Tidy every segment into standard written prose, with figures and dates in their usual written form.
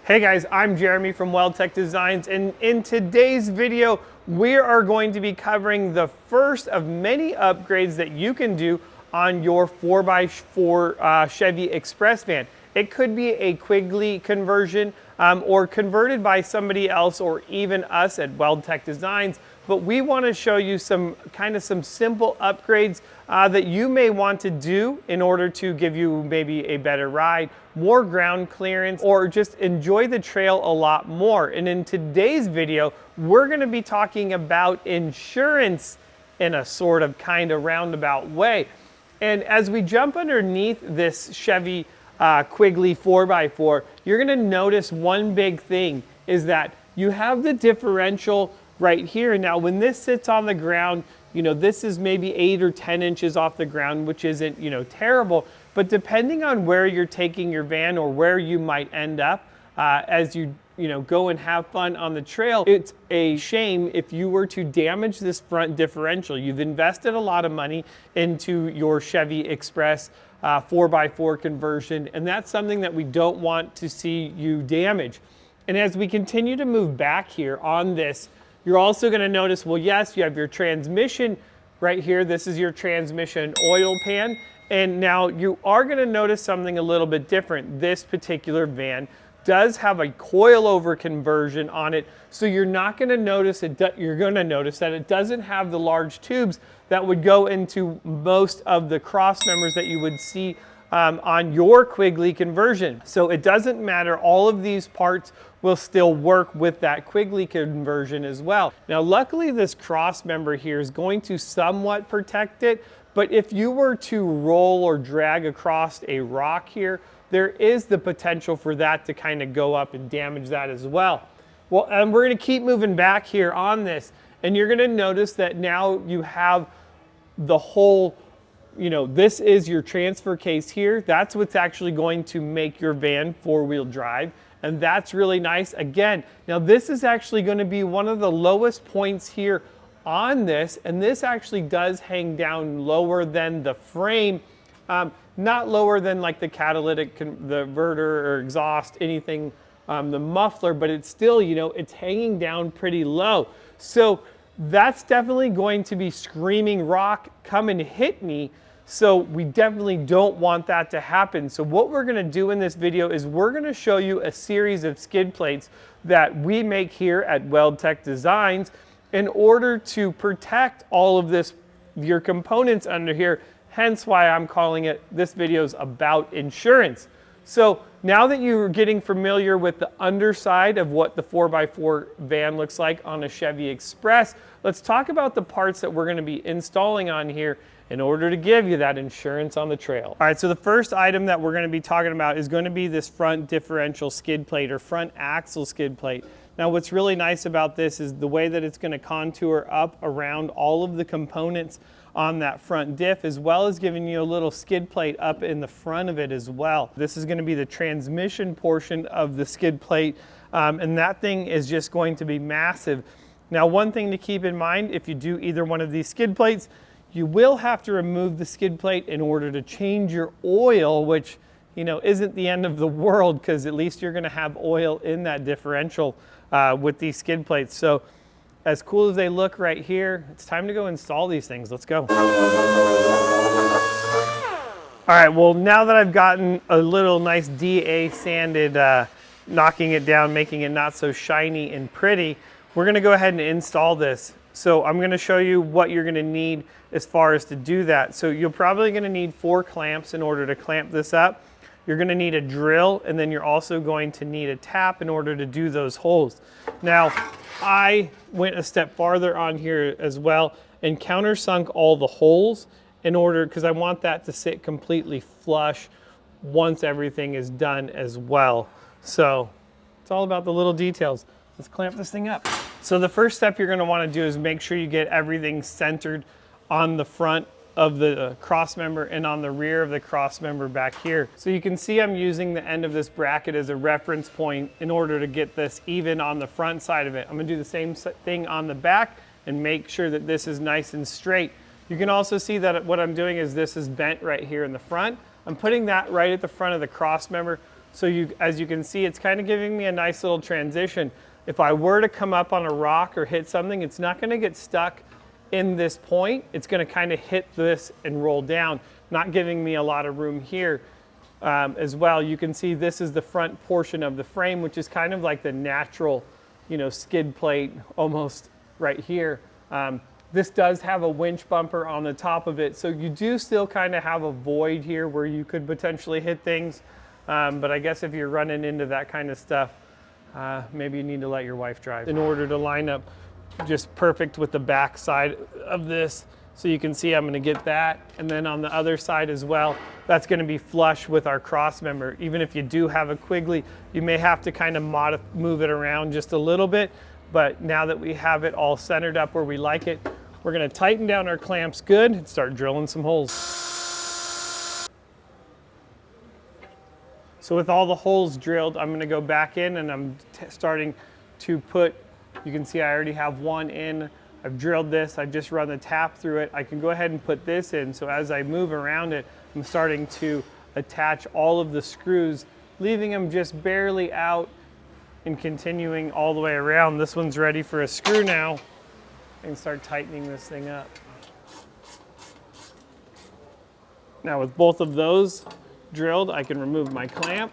Hey guys, I'm Jeremy from Weldtec Designs, and in today's video, we are going to be covering the first of many upgrades that you can do on your 4x4 Chevy Express van. It could be a Quigley conversion or converted by somebody else or even us at Weldtec Designs, but we want to show you some simple upgrades that you may want to do in order to give you maybe a better ride, more ground clearance, or just enjoy the trail a lot more. And in today's video, we're going to be talking about insurance in a sort of roundabout way. And as we jump underneath this Chevy Quigley 4x4, you're going to notice one big thing is that you have the differential right here. Now, when this sits on the ground, this is maybe 8 or 10 inches off the ground, which isn't, terrible. But depending on where you're taking your van or where you might end up as you go and have fun on the trail, it's a shame if you were to damage this front differential. You've invested a lot of money into your Chevy Express 4x4 conversion, and that's something that we don't want to see you damage. And as we continue to move back here on this, you're also going to notice, well, yes, you have your transmission right here. This is your transmission oil pan. And now you are going to notice something a little bit different. This particular van does have a coilover conversion on it. So you're not going to notice it. You're going to notice that it doesn't have the large tubes that would go into most of the cross members that you would see on your Quigley conversion. So it doesn't matter. All of these parts will still work with that Quigley conversion as well. Now, luckily, this cross member here is going to somewhat protect it. But if you were to roll or drag across a rock here, there is the potential for that to go up and damage that as well. Well, and we're going to keep moving back here on this, and you're going to notice that now you have the whole, this is your transfer case here. That's what's actually going to make your van four-wheel drive, and that's really nice. Again, now this is actually going to be one of the lowest points here on this, and this actually does hang down lower than the frame. Not lower than like the catalytic converter or exhaust, anything, the muffler, but it's still, it's hanging down pretty low. So that's definitely going to be screaming rock, come and hit me. So we definitely don't want that to happen. So what we're going to do in this video is we're going to show you a series of skid plates that we make here at Weldtec Designs in order to protect all of this, your components under here. Hence why I'm calling it, this video is about insurance. So now that you're getting familiar with the underside of what the 4x4 van looks like on a Chevy Express, let's talk about the parts that we're going to be installing on here in order to give you that insurance on the trail. All right, so the first item that we're going to be talking about is going to be this front differential skid plate or front axle skid plate. Now, what's really nice about this is the way that it's going to contour up around all of the components on that front diff, as well as giving you a little skid plate up in the front of it as well. This is going to be the transmission portion of the skid plate, and that thing is just going to be massive. Now, one thing to keep in mind, if you do either one of these skid plates, you will have to remove the skid plate in order to change your oil, which isn't the end of the world, because at least you're going to have oil in that differential with these skid plates. So as cool as they look right here, it's time to go install these things. Let's go. All right, well, now that I've gotten a little nice DA sanded, knocking it down, making it not so shiny and pretty, we're gonna go ahead and install this. So I'm gonna show you what you're gonna need as far as to do that. So you're probably gonna need 4 clamps in order to clamp this up. You're going to need a drill, and then you're also going to need a tap in order to do those holes. Now, I went a step farther on here as well and countersunk all the holes in order, because I want that to sit completely flush once everything is done as well. So it's all about the little details. Let's clamp this thing up. So the first step you're going to want to do is make sure you get everything centered on the front of the cross member and on the rear of the cross member back here. So you can see I'm using the end of this bracket as a reference point in order to get this even on the front side of it. I'm gonna do the same thing on the back and make sure that this is nice and straight. You can also see that what I'm doing is this is bent right here in the front. I'm putting that right at the front of the cross member So as you can see, it's kind of giving me a nice little transition. If I were to come up on a rock or hit something, it's not going to get stuck in this point. It's going to kind of hit this and roll down, not giving me a lot of room here. As well, you can see this is the front portion of the frame, which is kind of like the natural, skid plate almost right here. This does have a winch bumper on the top of it, so you do still kind of have a void here where you could potentially hit things. But I guess if you're running into that kind of stuff, maybe you need to let your wife drive in order to line up just perfect with the back side of this. So you can see I'm going to get that, and then on the other side as well, that's going to be flush with our cross member. Even if you do have a Quigley, you may have to kind of move it around just a little bit, but now that we have it all centered up where we like it, we're going to tighten down our clamps good and start drilling some holes. So with all the holes drilled, I'm going to go back in and I'm starting to put, you can see I already have one in. I've drilled this, I've just run the tap through it. I can go ahead and put this in, so as I move around it, I'm starting to attach all of the screws, leaving them just barely out and continuing all the way around. This one's ready for a screw now, and start tightening this thing up. Now with both of those drilled, I can remove my clamp,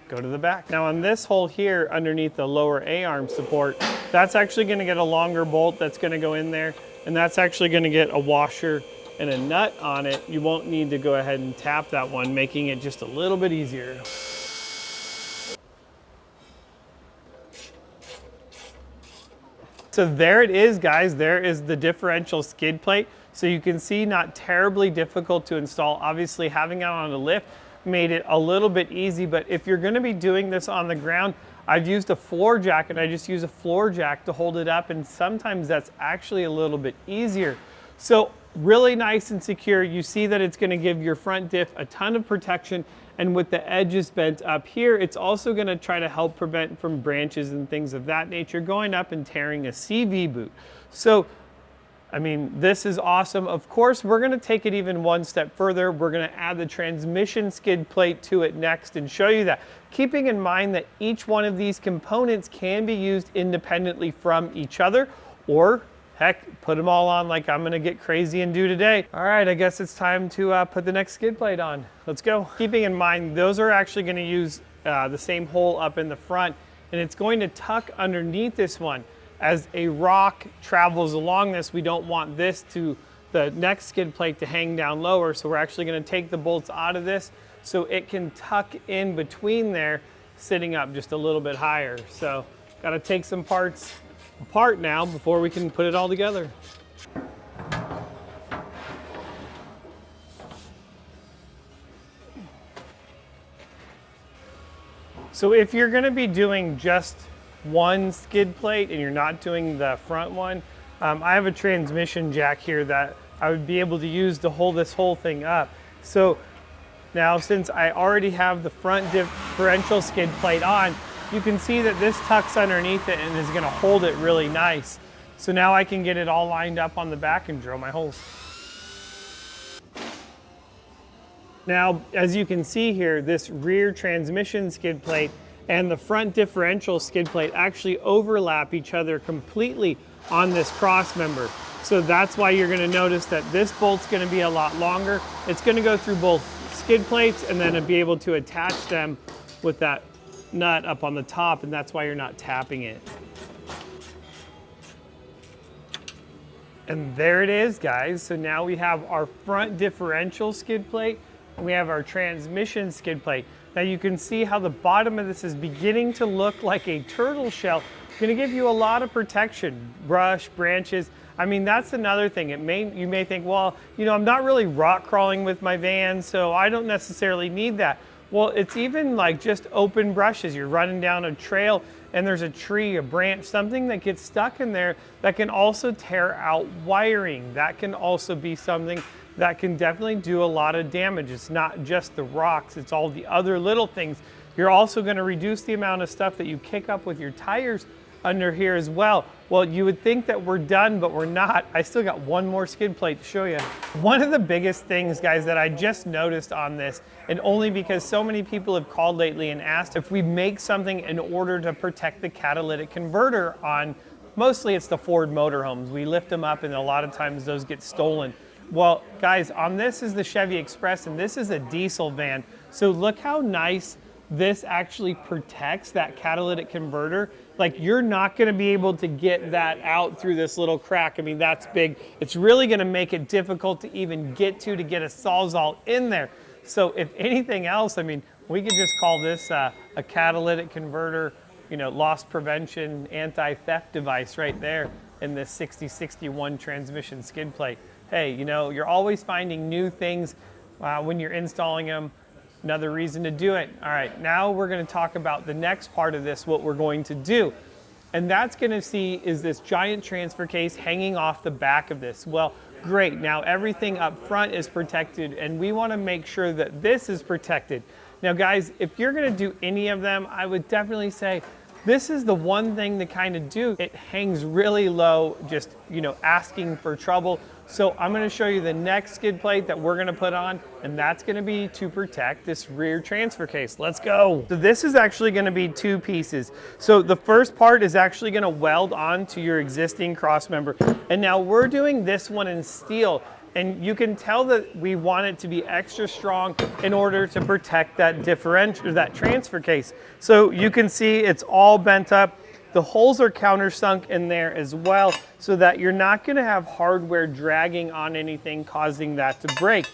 go to the back. Now on this hole here underneath the lower A-arm support, that's actually going to get a longer bolt that's going to go in there, and that's actually going to get a washer and a nut on it. You won't need to go ahead and tap that one, making it just a little bit easier. So there it is, guys. There is the differential skid plate. So you can see, not terribly difficult to install. Obviously having it on a lift made it a little bit easy, but if you're going to be doing this on the ground, I've used a floor jack, and I just use a floor jack to hold it up, and sometimes that's actually a little bit easier. So really nice and secure. You see that it's going to give your front diff a ton of protection, and with the edges bent up here, it's also going to try to help prevent from branches and things of that nature going up and tearing a CV boot. So I mean, this is awesome. Of course, we're going to take it even one step further. We're going to add the transmission skid plate to it next and show you that. Keeping in mind that each one of these components can be used independently from each other, or heck, put them all on like I'm going to get crazy and do today. All right, I guess it's time to put the next skid plate on. Let's go. Keeping in mind, those are actually going to use the same hole up in the front, and it's going to tuck underneath this one. As a rock travels along this, we don't want this to, the next skid plate to hang down lower, so we're actually going to take the bolts out of this so it can tuck in between there, sitting up just a little bit higher. So got to take some parts apart now before we can put it all together. So if you're going to be doing just one skid plate and you're not doing the front one, I have a transmission jack here that I would be able to use to hold this whole thing up. So now, since I already have the front differential skid plate on, you can see that this tucks underneath it and is going to hold it really nice. So now I can get it all lined up on the back and drill my holes. Now, as you can see here, this rear transmission skid plate and the front differential skid plate actually overlap each other completely on this cross member. So that's why you're going to notice that this bolt's going to be a lot longer. It's going to go through both skid plates and then be able to attach them with that nut up on the top, and that's why you're not tapping it. And there it is, guys. So now we have our front differential skid plate and we have our transmission skid plate. Now you can see how the bottom of this is beginning to look like a turtle shell. It's going to give you a lot of protection, brush, branches. I mean, that's another thing. You may think, well, you know, I'm not really rock crawling with my van, so I don't necessarily need that. Well, it's even like just open brushes. You're running down a trail and there's a tree, a branch, something that gets stuck in there that can also tear out wiring. That can also be something that can definitely do a lot of damage. It's not just the rocks, it's all the other little things. You're also going to reduce the amount of stuff that you kick up with your tires under here as well. Well, you would think that we're done, but we're not. I still got one more skid plate to show you. One of the biggest things, guys, that I just noticed on this, and only because so many people have called lately and asked if we make something in order to protect the catalytic converter on, mostly it's the Ford motorhomes. We lift them up and a lot of times those get stolen. Well, guys, on this is the Chevy Express and this is a diesel van. So look how nice this actually protects that catalytic converter. Like, you're not gonna be able to get that out through this little crack. I mean, that's big. It's really gonna make it difficult to even get a Sawzall in there. So if anything else, I mean, we could just call this a catalytic converter, you know, loss prevention, anti-theft device right there in this 6061 transmission skid plate. Hey, you know, you're always finding new things when you're installing them. Another reason to do it. All right, now we're going to talk about the next part of this, what we're going to do. And that's going to see is this giant transfer case hanging off the back of this. Well, great. Now everything up front is protected and we want to make sure that this is protected. Now guys, if you're going to do any of them, I would definitely say this is the one thing to kind of do. It hangs really low, just, you know, asking for trouble. So I'm going to show you the next skid plate that we're going to put on, and that's going to be to protect this rear transfer case. Let's go. So this is actually going to be two pieces. So the first part is actually going to weld onto your existing cross member. And now we're doing this one in steel. And you can tell that we want it to be extra strong in order to protect that differential, that transfer case. So you can see it's all bent up. The holes are countersunk in there as well, so that you're not going to have hardware dragging on anything causing that to break.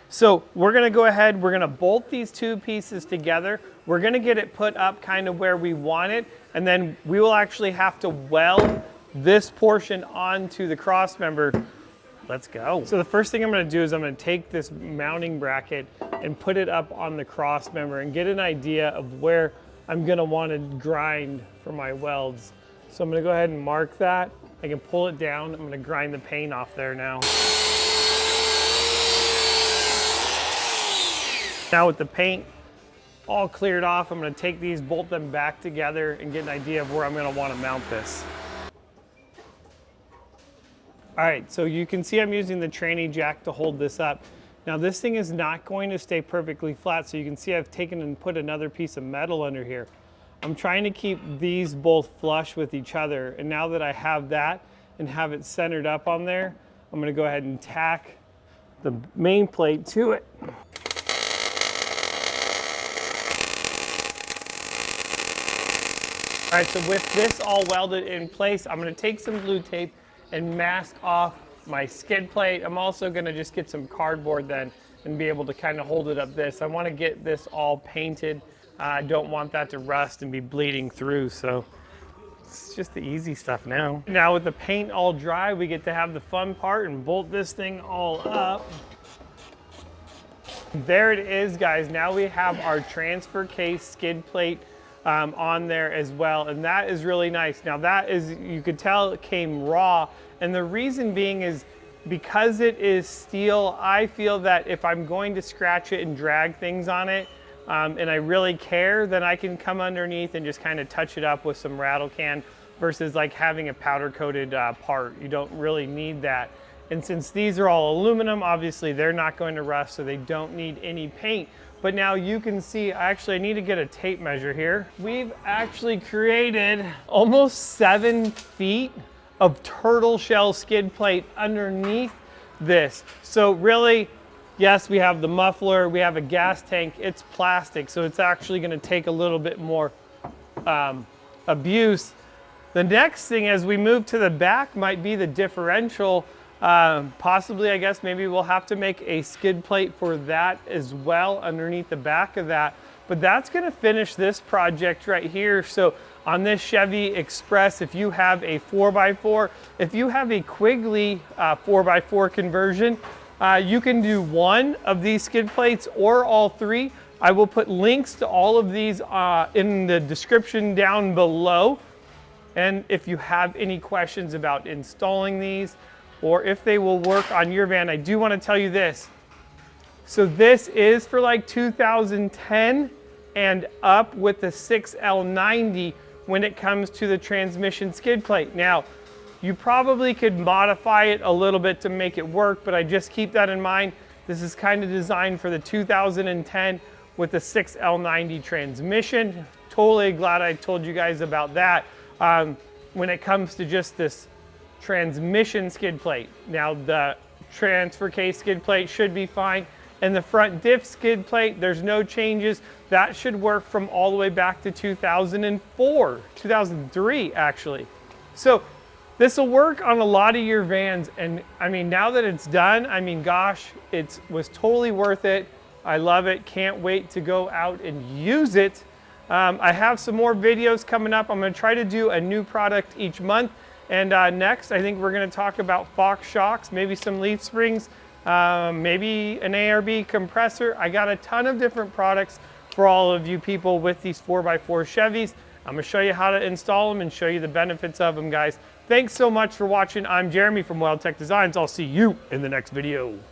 So we're going to go ahead, we're going to bolt these two pieces together. We're going to get it put up kind of where we want it, and then we will actually have to weld this portion onto the cross member. Let's go. So the first thing I'm going to do is I'm going to take this mounting bracket and put it up on the cross member and get an idea of where I'm going to want to grind for my welds. So I'm going to go ahead and mark that. I can pull it down. I'm going to grind the paint off there now. Now with the paint all cleared off, I'm going to take these, bolt them back together, and get an idea of where I'm going to want to mount this. All right, so you can see I'm using the tranny jack to hold this up. Now this thing is not going to stay perfectly flat, so you can see I've taken and put another piece of metal under here. I'm trying to keep these both flush with each other, and now that I have that and have it centered up on there, I'm going to go ahead and tack the main plate to it. All right, so with this all welded in place, I'm going to take some blue tape and mask off my skid plate. I'm also going to just get some cardboard then and be able to kind of hold it up this. I want to get this all painted. I don't want that to rust and be bleeding through, so it's just the easy stuff now. Now with the paint all dry, we get to have the fun part and bolt this thing all up. There it is, guys. Now we have our transfer case skid plate on there as well, and that is really nice. Now that is, you could tell it came raw, and the reason being is because it is steel. I feel that if I'm going to scratch it and drag things on it, and I really care, then I can come underneath and just kind of touch it up with some rattle can versus like having a powder coated part. You don't really need that. And since these are all aluminum, obviously they're not going to rust, so they don't need any paint. But now you can see, actually I need to get a tape measure here. We've actually created almost 7 feet of turtle shell skid plate underneath this. So really, yes, we have the muffler, we have a gas tank, it's plastic, so it's actually gonna take a little bit more abuse. The next thing as we move to the back might be the differential. Possibly, I guess, maybe we'll have to make a skid plate for that as well underneath the back of that. But that's going to finish this project right here. So on this Chevy Express, if you have a 4x4, if you have a Quigley 4x4 conversion, you can do one of these skid plates or all three. I will put links to all of these in the description down below. And if you have any questions about installing these, or if they will work on your van, I do want to tell you this. So this is for like 2010 and up with the 6L90, when it comes to the transmission skid plate. Now, you probably could modify it a little bit to make it work, but I just keep that in mind. This is kind of designed for the 2010 with the 6L90 transmission. Totally glad I told you guys about that. When it comes to just this transmission skid plate. Now the transfer case skid plate should be fine. And the front diff skid plate, there's no changes. That should work from all the way back to 2004, 2003 actually. So this will work on a lot of your vans, and I mean, now that it's done, I mean, gosh, it was totally worth it. I love it. Can't wait to go out and use it. I have some more videos coming up. I'm going to try to do a new product each month. And next, I think we're going to talk about Fox shocks, maybe some leaf springs, maybe an ARB compressor. I got a ton of different products for all of you people with these 4x4 Chevys. I'm going to show you how to install them and show you the benefits of them, guys. Thanks so much for watching. I'm Jeremy from Weldtec Designs. I'll see you in the next video.